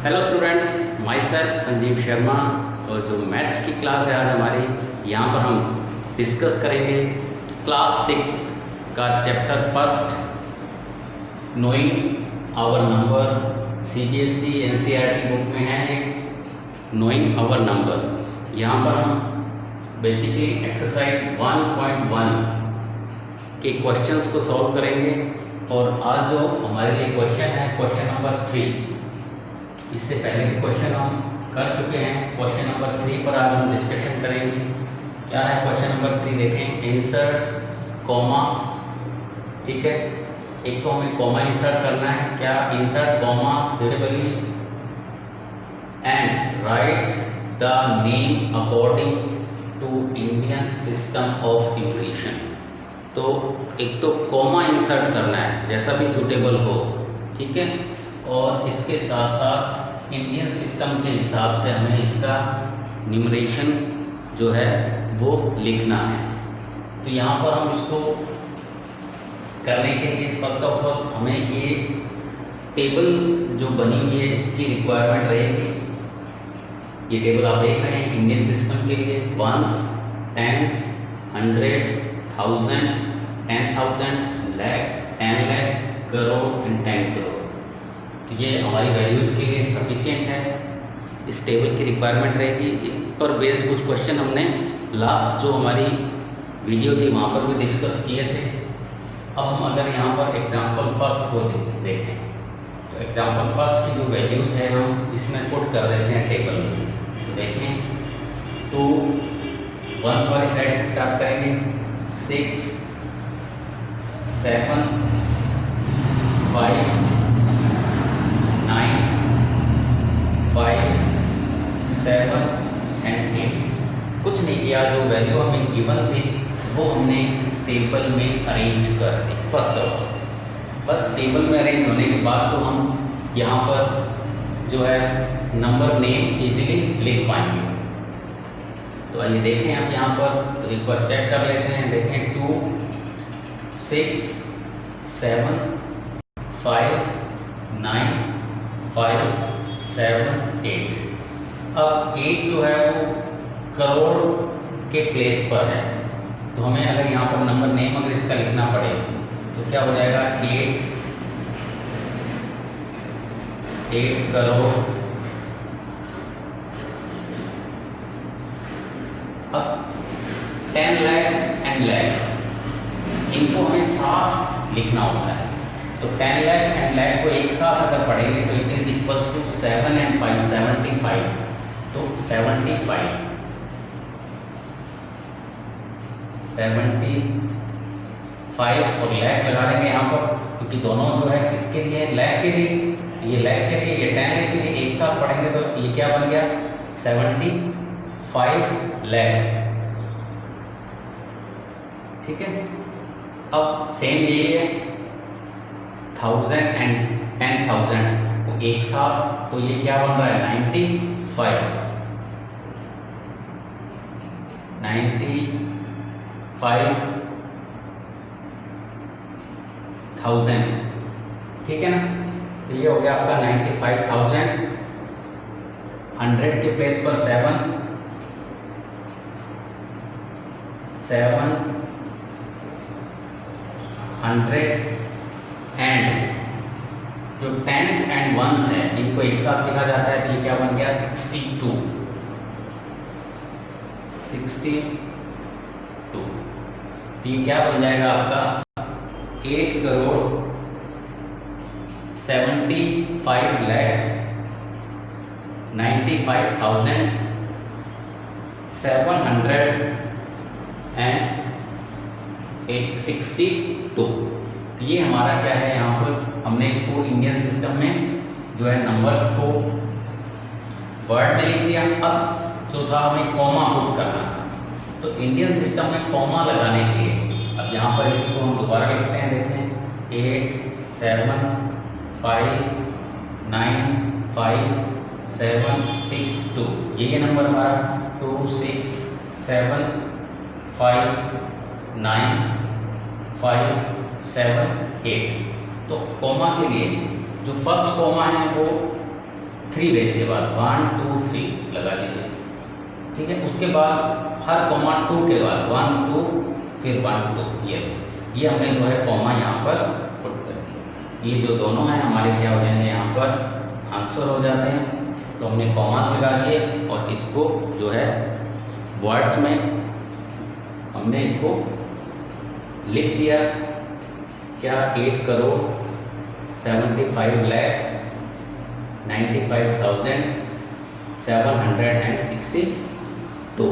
Hello students, my self Sanjeev Sharma. और जो maths की क्लास है आज हमारी, यहाँ पर हम डिस्कस करेंगे क्लास 6 का chapter first, knowing our number. CBSE NCERT book में है एक नोइंग आवर नंबर। यहाँ पर हम बेसिकली एक्सरसाइज 1.1 के क्वेश्चंस को सॉल्व करेंगे। और आज जो हमारे लिए क्वेश्चन है क्वेश्चन नंबर 3। इससे पहले भी क्वेश्चन हम कर चुके हैं। क्वेश्चन नंबर 3 पर आज हम डिस्कशन करेंगे। क्या है क्वेश्चन नंबर 3? देखें, इंसर्ट कॉमा। ठीक है, एक तो हमें कॉमा इंसर्ट करना है। क्या? Insert comma suitably and write the name according to Indian system of numeration. तो एक तो कॉमा इंसर्ट करना है जैसा भी सूटेबल हो, ठीक है। और इसके साथ साथ इंडियन सिस्टम के हिसाब से हमें इसका न्यूमरेशन जो है वो लिखना है। तो यहाँ पर हम इसको करने के लिए फर्स्ट ऑफ ऑल हमें ये टेबल जो बनी हुई है इसकी रिक्वायरमेंट रहेगी। ये टेबल आप देख रहे हैं इंडियन सिस्टम के लिए, ones, tens, 100, 1000, 10,000, lakh, 10 lakh, crore and 10 crore. तो ये हमारी वैल्यूज़ के लिए सफिशिएंट है। इस टेबल की रिक्वायरमेंट रहेगी। इस पर बेस्ड कुछ क्वेश्चन हमने लास्ट जो हमारी वीडियो थी वहाँ पर भी डिस्कस किए थे। अब हम अगर यहाँ पर एग्जांपल फर्स्ट को देखें तो एग्जांपल फर्स्ट की जो वैल्यूज़ है हम इसमें पुट कर देते हैं टेबल में। तो देखें, तो वंस वाली साइड से स्टार्ट करेंगे। 6, 7, 5, 9, 5, 7 एंड 8। कुछ नहीं किया, जो वैल्यू हमें गिवन थी वो हमने इस टेबल में अरेंज कर दी। फर्स्ट ऑफ ऑल बस टेबल में अरेंज होने के बाद तो हम यहाँ पर जो है नंबर नेम इजीली लिख पाएंगे। तो आइए देखें आप यहाँ पर, तो एक बार चेक कर लेते हैं। देखें, 2, 6, 7, 5, 9, 5, 7, 8। अब 8 जो है वो करोड़ के प्लेस पर है। तो हमें अगर यहाँ पर नंबर नेम अगर इसका लिखना पड़े तो क्या हो जाएगा? 8 करोड़। अब 10 लाख एंड लाख, इनको हमें साथ लिखना होता है। तो 10 लाख एंड लाख को एक साथ अगर पढ़ेंगे तो it is equals to 7 and 5, 75। तो 75 और लाख लगा देंगे यहाँ पर, क्योंकि दोनों जो है किसके लिए? लाख के लिए। ये लाख के लिए, ये 10 लाख के लिए एक साथ पढ़ेंगे तो ये क्या बन गया? 75 लाख। ठीक है। अब सेम यही है 1000 एंड 10,000 को एक साथ, तो ये क्या बन रहा है? 95 95,000। ठीक है ना। तो ये हो गया आपका 95,000। 100 के प्लेस पर 7, 100 एंड जो टेंस एंड वंस है इनको एक साथ लिखा जाता है। तो ये क्या बन गया? 62। तो ये क्या बन जाएगा आपका? 8 करोड़ 75 लाख 95,700 एंड 62। तो ये हमारा क्या है? यहाँ पर हमने इसको इंडियन सिस्टम में जो है नंबर्स को वर्ड में लिख दिया। अब जो था हमें कॉमा पुट करना। तो इंडियन सिस्टम में कॉमा लगाने के लिए अब यहाँ पर इसको हम दोबारा लिखते हैं। देखें, 8, 7, 5, 9, 5, 7, 6, 2। ये नंबर हमारा 2, 6, 7, 5, 9, 5, 7, 8। तो कॉमा के लिए जो फर्स्ट कॉमा है वो 3 बेस के बाद 1 2 3 लगा दीजिए, ठीक है। उसके बाद हर कॉमा 2 के बाद 1 2 फिर 1 2, ये हमने जो है कॉमा यहाँ पर पुट कर दिया। ये जो दोनों हैं हमारे क्या हो जाएंगे, यहाँ पर आंसर हो जाते हैं। तो हमने कॉमास लगा दिए और इसको जो है वर्ड्स में हमने इसको लिख दिया क्या, 8 करोड़ 75 लाख 95,762।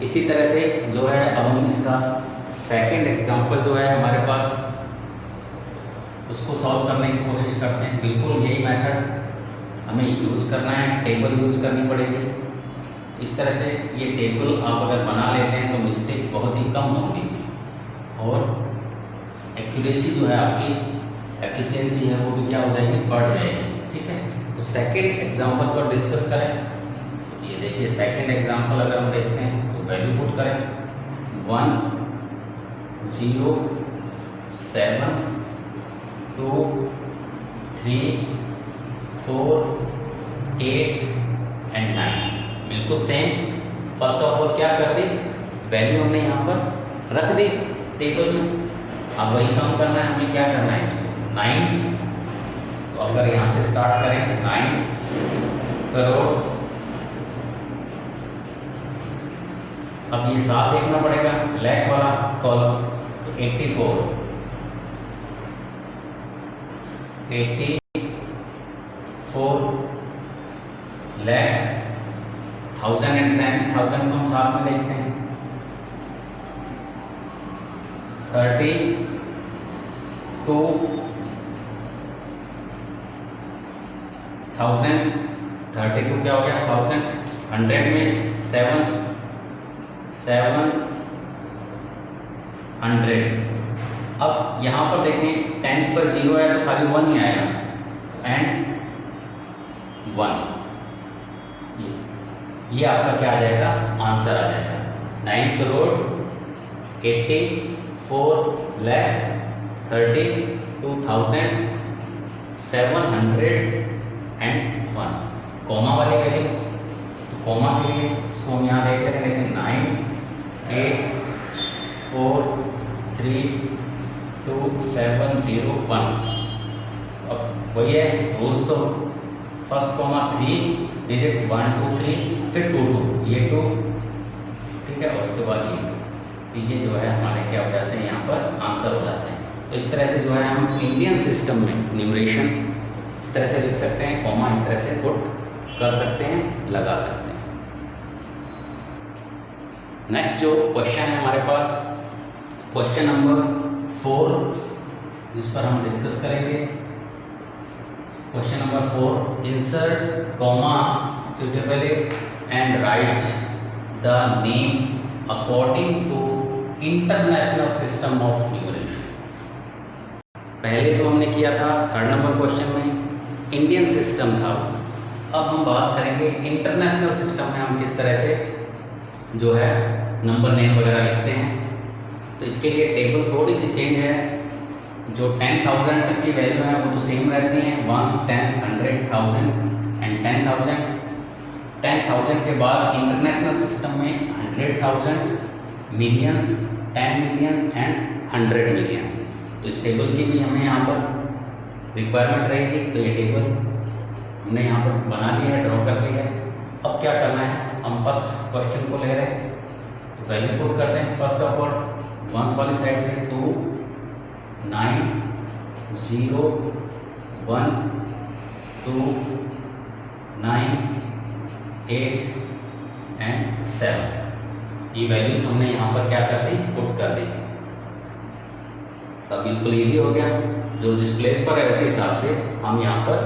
इसी तरह से जो है अब हम इसका सेकंड एग्जांपल जो है हमारे पास उसको सॉल्व करने की कोशिश करते हैं। बिल्कुल यही मेथड हमें यूज़ करना है, टेबल यूज़ करनी पड़ेगी। इस तरह से ये टेबल आप अगर बना लेते हैं तो मिस्टेक बहुत ही कम होगी और एक्यूरेसी जो है आपकी एफिशिएंसी है वो भी क्या हो जाएगी, बढ़ जाएगी, ठीक है। तो सेकंड एग्जांपल पर डिस्कस करें। तो ये देखिए सेकंड एग्जांपल अगर हम देखते हैं तो वैल्यू पुट करें 1 0 7 2 3 4 8 एंड 9। बिल्कुल सेम। फर्स्ट ऑफ ऑल क्या कर दी, वैल्यू हमने यहाँ पर रख दी टेबल में। अब वही काम करना है, हमें क्या करना है इसको 9। तो अगर यहाँ से स्टार्ट करें 9 करोड़, अब ये साथ देखना पड़ेगा लैख वाला कॉलम। तो 84 लैख 1000 एंड 10,000 को हम साथ में देखते हैं 32 क्या हो गया 1000, 100 में 700। अब यहाँ पर देखें टेंस पर 0 है तो खाली 1 ही आएगा एंड 1, ये आपका क्या आ जाएगा, आंसर आ जाएगा 9 करोड़ 84 लाख 32,701। कॉमा वाले के लिए, तो कॉमा के लिए इसको हम यहाँ देख लेते हैं 9 8 4 3 2 7 0 1। अब वही है रूल्स, तो फर्स्ट कॉमा 3 डिजिट 1 2 3 फिर 2 2, ये 2, ठीक है। और उसके बाद ये जो है हमारे क्या हो जाते हैं, यहाँ पर आंसर हो जाते हैं। तो इस तरह से जो है हम इंडियन सिस्टम में न्यूमरेशन इस तरह से लिख सकते हैं, कॉमा इस तरह से पुट कर सकते हैं, लगा सकते हैं। नेक्स्ट जो क्वेश्चन है हमारे पास, क्वेश्चन नंबर 4, जिस पर हम डिस्कस करेंगे। Question number 4, insert comma suitably and write the name according to international system of numeration। पहले जो हमने किया था 3rd नंबर क्वेश्चन में इंडियन सिस्टम था, अब हम बात करेंगे इंटरनेशनल सिस्टम में हम किस तरह से जो है नंबर नेम वगैरह लिखते हैं। तो इसके लिए टेबल थोड़ी सी चेंज है। जो 10,000 तक की वैल्यू है वो तो सेम रहती हैं, 1s 10s 100 1000 एंड 10,000। 10,000 के बाद इंटरनेशनल सिस्टम में 100,000 मिलियंस 10 मिलियंस एंड 100 मिलियंस। तो इस टेबल की भी हमें यहाँ पर रिक्वायरमेंट रहेगी। तो ये टेबल हमने यहाँ पर बना लिया है, ड्रॉ कर लिया है। अब क्या करना है, हम फर्स्ट क्वेश्चन को ले रहे हैं तो वैल्यू पुट करते हैं। फर्स्ट ऑफ ऑल वंस वाली साइड से 2 9 0 1 2 9 8 एंड 7। ये वैल्यूज हमने यहाँ पर क्या कर दी, पुट कर दी। अब बिल्कुल इजी हो गया, जो जिस प्लेस पर है उसी हिसाब से हम यहाँ पर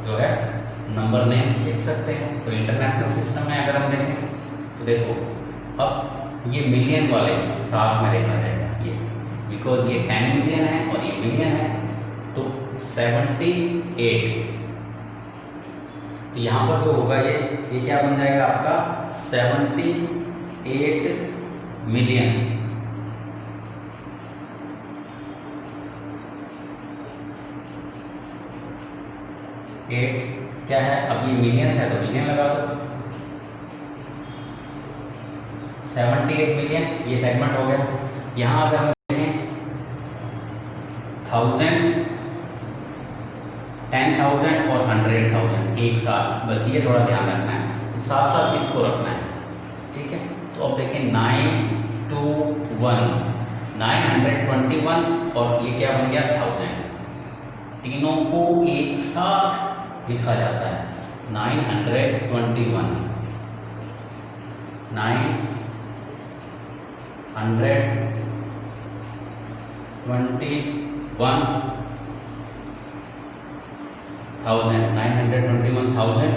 जो है नंबर नेम लिख सकते हैं। तो इंटरनेशनल सिस्टम में अगर हम देखें तो देखो अब ये मिलियन वाले साथ में देखा जाएगा, ये बिकॉज ये 10 मिलियन है और ये मिलियन है। तो 78, तो यहाँ पर जो होगा ये क्या बन जाएगा आपका 78 मिलियन। क्या है, अब ये मिलियंस है तो मिलियन लगा दो, 78 मिलियन ये सेगमेंट हो गया। यहाँ अगर हम देखें 1000, 10,000 और 100,000 एक साथ, बस ये थोड़ा ध्यान रखना है, साथ साथ इसको रखना है, ठीक है। तो अब देखें 921, 921 और ये क्या बन गया 1000, तीनों को एक साथ लिखा जाता है 921, 921,000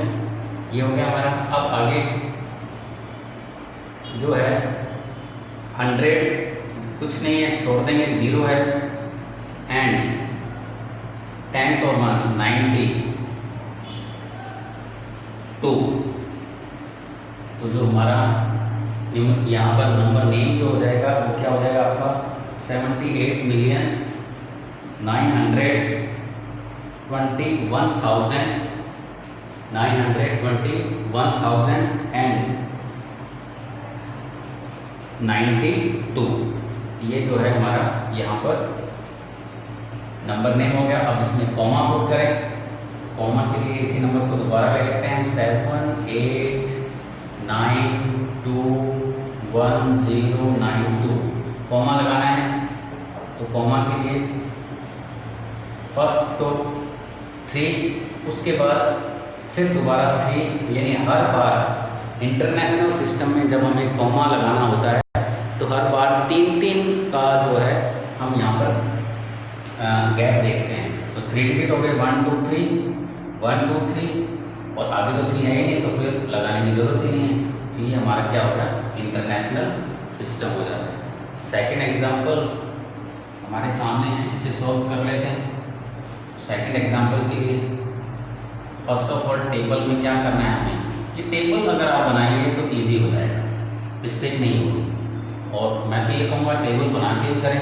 ये हो गया हमारा। अब आगे जो है 100 कुछ नहीं है, छोड़ देंगे, 0 है, एंड टेंस और वंस 92। तो जो हमारा यहाँ पर नंबर नेम जो हो जाएगा वो क्या हो जाएगा आपका 78,921,092 ये जो है हमारा यहाँ पर नंबर नेम हो गया। अब इसमें कॉमा पुट करें, कॉमा के लिए इसी नंबर को दोबारा ले लेते हैं हम 78921092, कॉमा लगाना है। तो कॉमा के लिए फर्स्ट तो 3, उसके बाद फिर दोबारा 3, यानी हर बार इंटरनेशनल सिस्टम में जब हमें कॉमा लगाना होता है तो हर बार 3-3 का जो है हम यहाँ पर गैप देखते हैं। तो 3 डिजिट हो गए 1 2 3 1 2 3 और आगे तो 3 है ही नहीं, तो फिर लगाने की ज़रूरत ही नहीं है। तो ये हमारा क्या होगा इंटरनेशनल सिस्टम हो जाता है। सेकंड एग्जांपल हमारे सामने है, इसे सॉल्व कर लेते हैं। सेकंड एग्जांपल के लिए फर्स्ट ऑफ ऑल टेबल में क्या करना है हमें, ये टेबल अगर आप बनाएंगे तो इजी हो जाएगा, मिस्टेक नहीं होगी। और मैं तो ये कहूँगा टेबल बना के करें।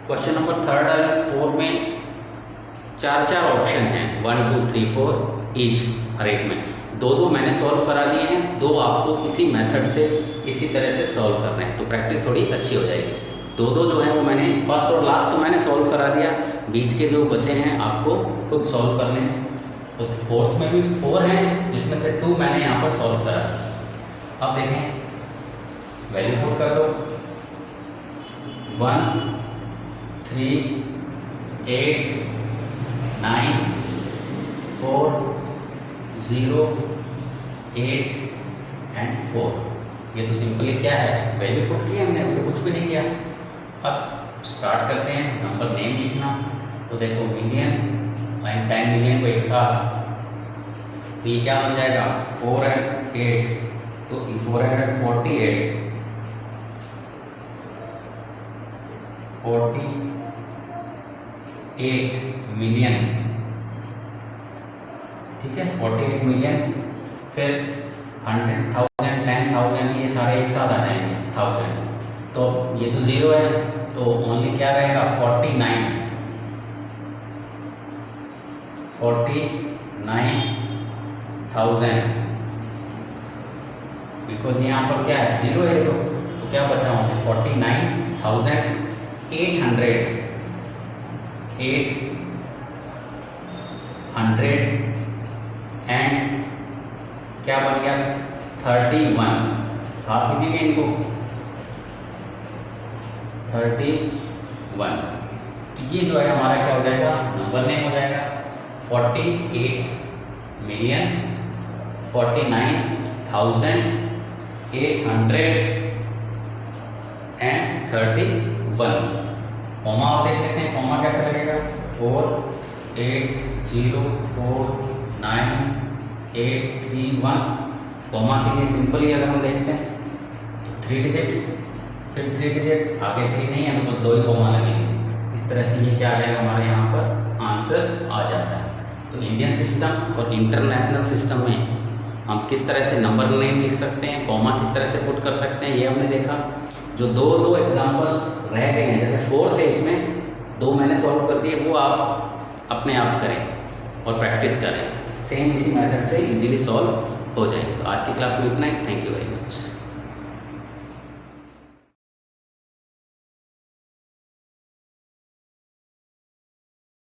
क्वेश्चन नंबर 3 है, 4 में 4 ऑप्शन हैं, 1 2 3 4 ईच, हर एक में 2 मैंने सॉल्व करा दिए हैं, 2 आपको इसी मेथड से इसी तरह से सॉल्व करना है, तो प्रैक्टिस थोड़ी अच्छी हो जाएगी। 2 जो है वो मैंने फर्स्ट और लास्ट तो मैंने सॉल्व करा दिया, बीच के जो बचे हैं आपको खुद सॉल्व करने हैं। तो फोर्थ में भी 4 हैं, जिसमें से 2 मैंने यहाँ पर सॉल्व करा दिया। अब देखें वैल्यू पुट कर दो, 1 3 8 9 4 0 8 एंड 4। ये तो सिंपली क्या है वैल्यू पुट की हमने, अभी तो कुछ भी नहीं किया। अब स्टार्ट करते हैं नंबर नेम लिखना। तो देखो मिलियन एंड 10 मिलियन को एक साथ, तो ये क्या बन जाएगा 408, तो 448 मिलियन, ठीक है 48 मिलियन। फिर 100,000 10,000 ये सारे एक साथ आ जाएंगे 1000, तो ये तो 0 है, तो ओनली क्या रहेगा 49,000, बिकॉज यहाँ पर क्या है 0 है, तो क्या बचा होंगे 49,800 एंड क्या बन गया 31, साथ लिखेंगे इनको 31। तो ये जो है हमारा क्या हो जाएगा नंबर नेम हो जाएगा 48,831। कॉमा आप देख लेते हैं, कॉमा कैसे लगेगा 48049831। कॉमा के लिए सिंपली अगर हम देखते हैं तो 3 डिजिट, फिर 3 डिजिट, आगे 3 नहीं है तो बस 2 ही कॉमा लगेंगे। इस तरह से ये क्या आ जाएगा हमारे यहाँ पर आंसर आ जाता है। तो इंडियन सिस्टम और इंटरनेशनल सिस्टम में हम किस तरह से नंबर नेम लिख सकते हैं, कॉमा किस तरह से पुट कर सकते हैं, ये हमने देखा। जो दो एग्जाम्पल रह गए हैं, जैसे 4 थे, इसमें 2 मैंने सॉल्व कर दिए, वो आप अपने आप करें और प्रैक्टिस करें। सेम इसी मेथड से इजीली सॉल्व हो जाएंगे। तो आज की क्लास में इतना ही। Thank you very much.